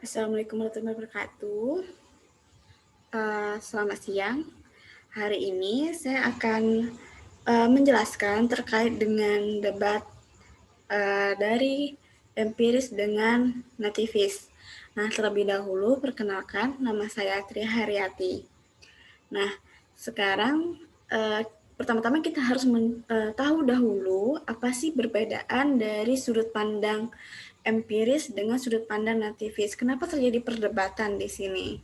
Assalamualaikum warahmatullahi wabarakatuh. Selamat siang. Hari ini saya akan menjelaskan terkait dengan debat dari empiris dengan nativis. Nah, terlebih dahulu perkenalkan nama saya Tria Haryati. Nah, sekarang pertama-tama kita harus tahu dahulu apa sih perbedaan dari sudut pandang empiris dengan sudut pandang nativis. Kenapa terjadi perdebatan di sini?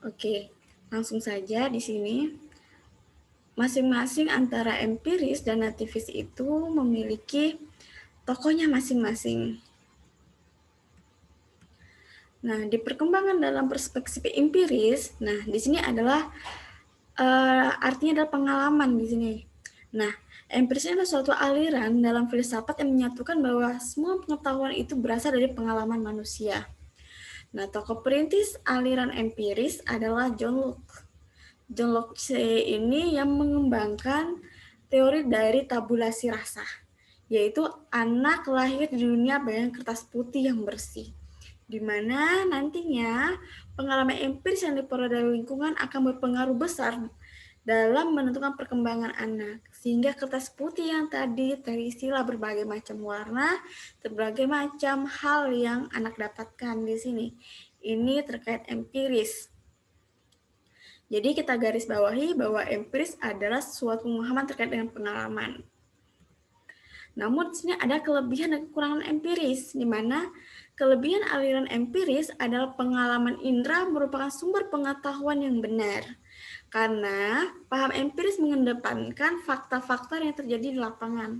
Oke, langsung saja di sini. Masing-masing antara empiris dan nativis itu memiliki tokohnya masing-masing. Nah, di perkembangan dalam perspektif empiris, nah di sini adalah artinya adalah pengalaman di sini. Nah, empiris adalah suatu aliran dalam filsafat yang menyatukan bahwa semua pengetahuan itu berasal dari pengalaman manusia. Nah, tokoh perintis aliran empiris adalah John Locke. John Locke ini yang mengembangkan teori dari tabulasi rasa, yaitu anak lahir di dunia bayangan kertas putih yang bersih, di mana nantinya pengalaman empiris yang diperoleh dari lingkungan akan berpengaruh besar dalam menentukan perkembangan anak, sehingga kertas putih yang tadi terisilah berbagai macam warna, berbagai macam hal yang anak dapatkan di sini. Ini terkait empiris. Jadi kita garis bawahi bahwa empiris adalah suatu pemahaman terkait dengan pengalaman. Namun di sini ada kelebihan dan kekurangan empiris, di mana kelebihan aliran empiris adalah pengalaman indera merupakan sumber pengetahuan yang benar. Karena paham empiris mengedepankan fakta-fakta yang terjadi di lapangan.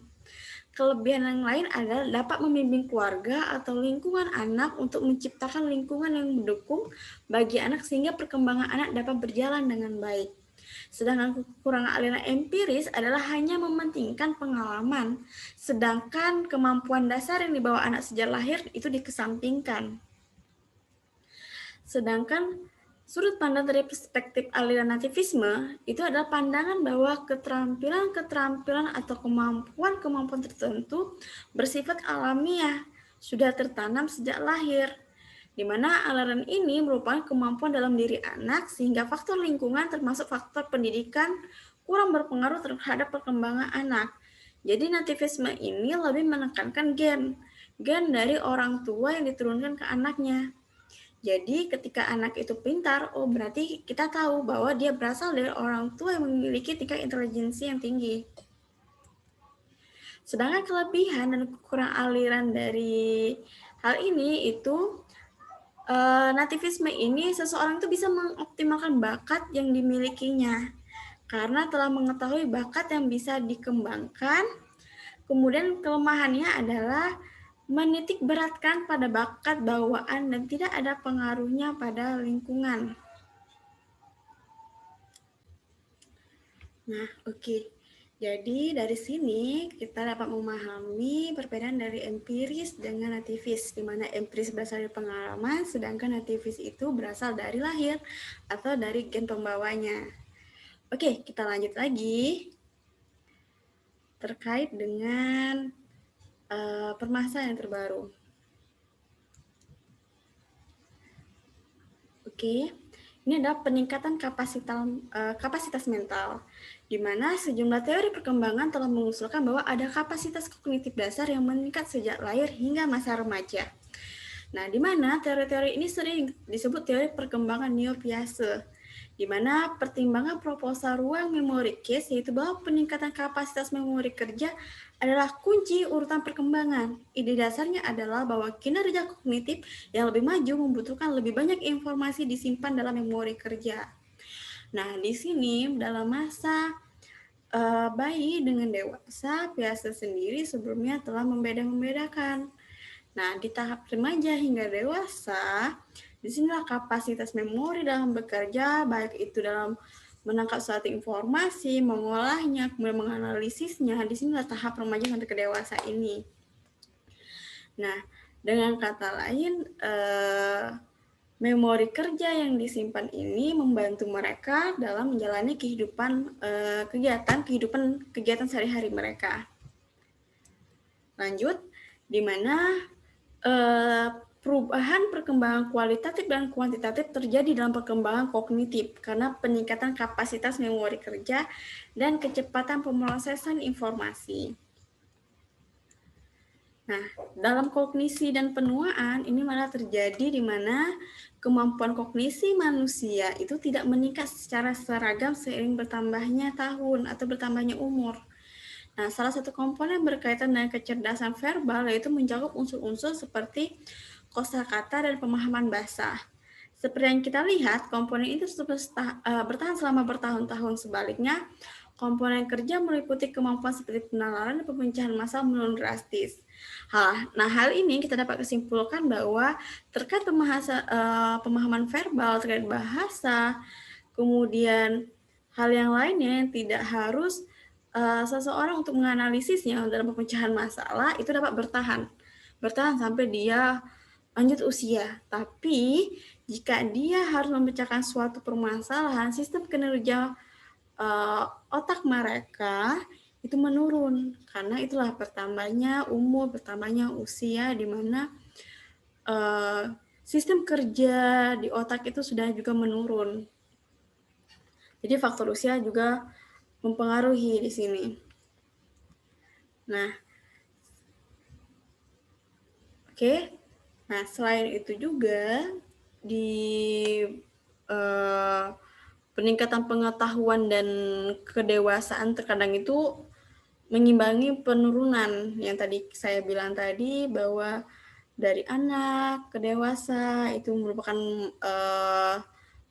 Kelebihan yang lain adalah dapat membimbing keluarga atau lingkungan anak untuk menciptakan lingkungan yang mendukung bagi anak sehingga perkembangan anak dapat berjalan dengan baik. Sedangkan kekurangan aliran empiris adalah hanya mementingkan pengalaman, sedangkan kemampuan dasar yang dibawa anak sejak lahir itu dikesampingkan. Sedangkan sudut pandang dari perspektif aliran nativisme itu adalah pandangan bahwa keterampilan-keterampilan atau kemampuan-kemampuan tertentu bersifat alamiah, sudah tertanam sejak lahir, di mana aliran ini merupakan kemampuan dalam diri anak sehingga faktor lingkungan termasuk faktor pendidikan kurang berpengaruh terhadap perkembangan anak. Jadi nativisme ini lebih menekankan gen dari orang tua yang diturunkan ke anaknya. Jadi ketika anak itu pintar, oh berarti kita tahu bahwa dia berasal dari orang tua yang memiliki tingkat intelijensi yang tinggi. Sedangkan kelebihan dan kekurangan aliran dari hal ini itu nativisme ini seseorang itu bisa mengoptimalkan bakat yang dimilikinya karena telah mengetahui bakat yang bisa dikembangkan. Kemudian kelemahannya adalah menitik beratkan pada bakat bawaan dan tidak ada pengaruhnya pada lingkungan. Nah, oke. Jadi dari sini kita dapat memahami perbedaan dari empiris dengan nativis, di mana empiris berasal dari pengalaman, sedangkan nativis itu berasal dari lahir atau dari gen pembawanya. Oke, kita lanjut lagi terkait dengan permasalahan yang terbaru. Oke, ini adalah peningkatan kapasitas mental, di mana sejumlah teori perkembangan telah mengusulkan bahwa ada kapasitas kognitif dasar yang meningkat sejak lahir hingga masa remaja. Nah, di mana teori-teori ini sering disebut teori perkembangan neopiase, di mana pertimbangan proposal ruang memori case yaitu bahwa peningkatan kapasitas memori kerja adalah kunci urutan perkembangan. Ide dasarnya adalah bahwa kinerja kognitif yang lebih maju membutuhkan lebih banyak informasi disimpan dalam memori kerja. Nah, di sini dalam masa bayi dengan dewasa, Piaget sendiri sebelumnya telah membedakan. Nah, di tahap remaja hingga dewasa, disinilah kapasitas memori dalam bekerja, baik itu dalam menangkap suatu informasi, mengolahnya, kemudian menganalisisnya. Disinilah tahap remaja sampai ke dewasa ini. Nah, dengan kata lain, memori kerja yang disimpan ini membantu mereka dalam menjalani kehidupan sehari-hari mereka. Lanjut, di mana perubahan perkembangan kualitatif dan kuantitatif terjadi dalam perkembangan kognitif karena peningkatan kapasitas memori kerja dan kecepatan pemrosesan informasi. Nah, dalam kognisi dan penuaan ini malah terjadi di mana kemampuan kognisi manusia itu tidak meningkat secara seragam seiring bertambahnya tahun atau bertambahnya umur. Nah, salah satu komponen berkaitan dengan kecerdasan verbal yaitu mencakup unsur-unsur seperti kosakata dan pemahaman bahasa. Seperti yang kita lihat, komponen itu bertahan selama bertahun-tahun. Sebaliknya, komponen kerja meliputi kemampuan seperti penalaran dan pemecahan masalah menurun drastis. Nah, hal ini kita dapat kesimpulkan bahwa terkait pemahaman verbal, terkait bahasa, kemudian hal yang lainnya yang tidak harus seseorang untuk menganalisisnya dalam pemecahan masalah itu dapat bertahan sampai dia lanjut usia. Tapi jika dia harus memecahkan suatu permasalahan, sistem kinerja otak mereka itu menurun karena itulah bertambahnya umur, bertambahnya usia di mana sistem kerja di otak itu sudah juga menurun. Jadi faktor usia juga mempengaruhi di sini. Nah, oke. Nah, selain itu juga di peningkatan pengetahuan dan kedewasaan terkadang itu mengimbangi penurunan yang tadi saya bilang tadi bahwa dari anak ke dewasa itu merupakan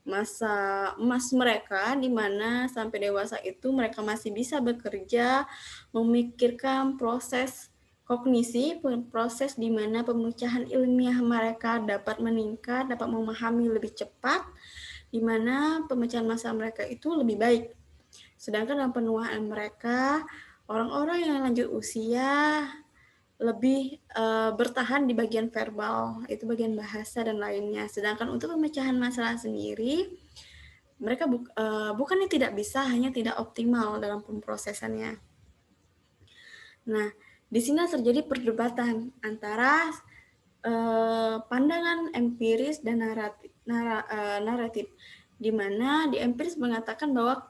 masa emas mereka di mana sampai dewasa itu mereka masih bisa bekerja, memikirkan proses kognisi, proses di mana pemecahan ilmiah mereka dapat meningkat, dapat memahami lebih cepat, di mana pemecahan masalah mereka itu lebih baik. Sedangkan dalam penuaan mereka, orang-orang yang lanjut usia lebih bertahan di bagian verbal, itu bagian bahasa dan lainnya. Sedangkan untuk pemecahan masalah sendiri, mereka bukannya tidak bisa, hanya tidak optimal dalam pemrosesannya. Nah, di sini terjadi perdebatan antara pandangan empiris dan naratif, di mana di empiris mengatakan bahwa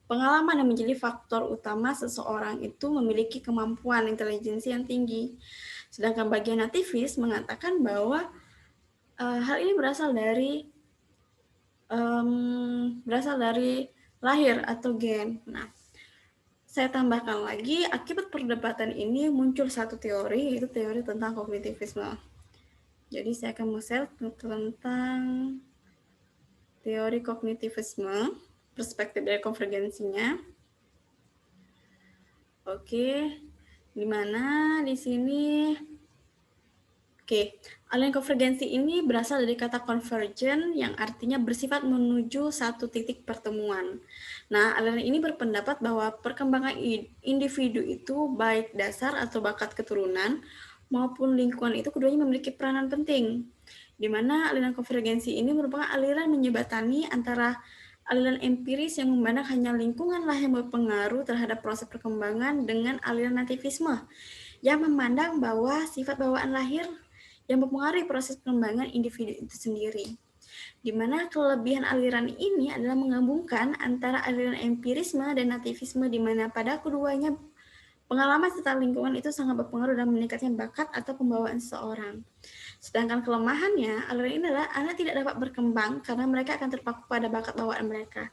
pengalaman yang menjadi faktor utama seseorang itu memiliki kemampuan intelijensi yang tinggi. Sedangkan bagian nativis mengatakan bahwa hal ini berasal dari lahir atau gen. Nah, saya tambahkan lagi, akibat perdebatan ini muncul satu teori, yaitu teori tentang kognitivisme. Jadi saya akan share tentang teori kognitivisme, perspektif dari konvergensinya. Oke, di mana di sini aliran konvergensi ini berasal dari kata convergent yang artinya bersifat menuju satu titik pertemuan. Nah, aliran ini berpendapat bahwa perkembangan individu itu baik dasar atau bakat keturunan maupun lingkungan itu keduanya memiliki peranan penting. Di mana aliran konvergensi ini merupakan aliran menyebatani antara aliran empiris yang memandang hanya lingkunganlah yang berpengaruh terhadap proses perkembangan dengan aliran nativisme yang memandang bahwa sifat bawaan lahir yang mempengaruhi proses pengembangan individu itu sendiri. Di mana kelebihan aliran ini adalah menggabungkan antara aliran empirisme dan nativisme di mana pada keduanya pengalaman serta lingkungan itu sangat berpengaruh dalam meningkatnya bakat atau pembawaan seseorang. Sedangkan kelemahannya, aliran ini adalah anak tidak dapat berkembang karena mereka akan terpaku pada bakat bawaan mereka,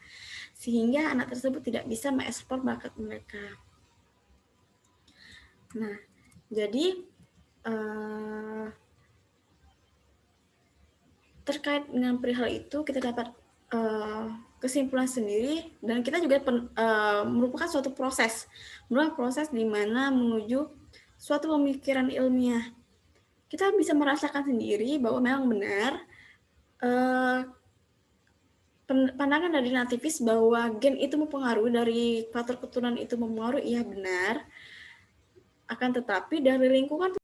sehingga anak tersebut tidak bisa mengekspor bakat mereka. Nah, jadi terkait dengan perihal itu kita dapat kesimpulan sendiri dan kita juga merupakan suatu proses di mana menuju suatu pemikiran ilmiah. Kita bisa merasakan sendiri bahwa memang benar pandangan dari nativis bahwa gen itu mempengaruhi, dari faktor keturunan itu mempengaruhi, iya benar. Akan tetapi dari lingkungan